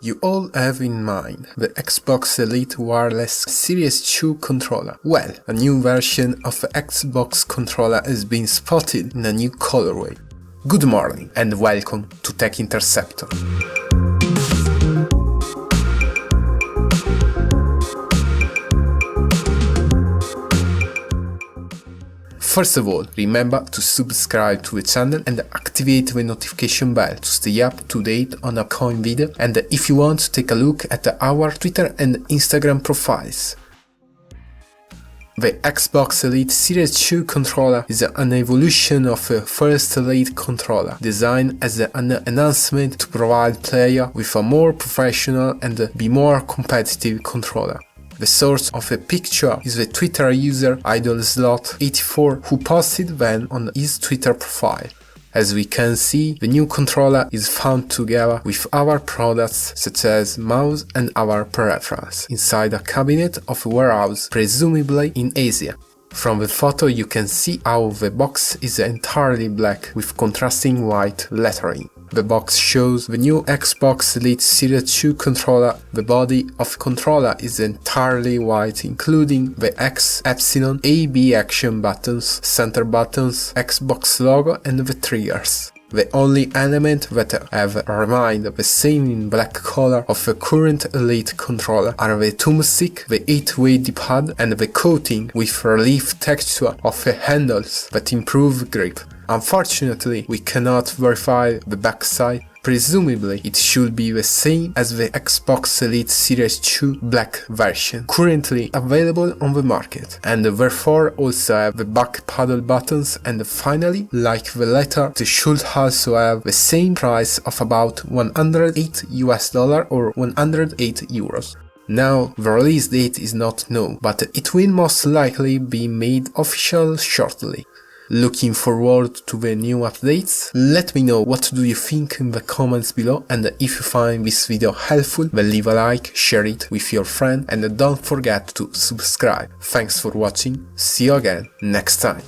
You all have in mind the Xbox Elite Wireless Series 2 controller. Well, a new version of the Xbox controller has been spotted in a new colorway. Good morning and welcome to Tech Interceptor. First of all, remember to subscribe to the channel and activate the notification bell to stay up to date on upcoming video, and if you want, take a look at our Twitter and Instagram profiles. The Xbox Elite Series 2 controller is an evolution of the first Elite controller, designed as an enhancement to provide players with a more professional and be more competitive controller. The source of the picture is the Twitter user idolslot84, who posted them on his Twitter profile. As we can see, the new controller is found together with our products such as mouse and our peripherals inside a cabinet of a warehouse, presumably in Asia. From the photo you can see how the box is entirely black with contrasting white lettering. The box shows the new Xbox Elite Series 2 controller. The body of the controller is entirely white, including the X, Epsilon, AB action buttons, center buttons, Xbox logo and the triggers. The only element that have remained the same in black color of the current Elite controller are the thumstick, the 8-way dpad and the coating with relief texture of the handles that improve grip. Unfortunately, we cannot verify the backside. Presumably, it should be the same as the Xbox Elite Series 2 black version, currently available on the market, and therefore also have the back paddle buttons, and finally, like the letter, it should also have the same price of about $108 or 108 euros. Now, the release date is not known, but it will most likely be made official shortly. Looking forward to the new updates? Let me know what do you think in the comments below, and if you find this video helpful, then leave a like, share it with your friend, and don't forget to subscribe. Thanks for watching, see you again next time.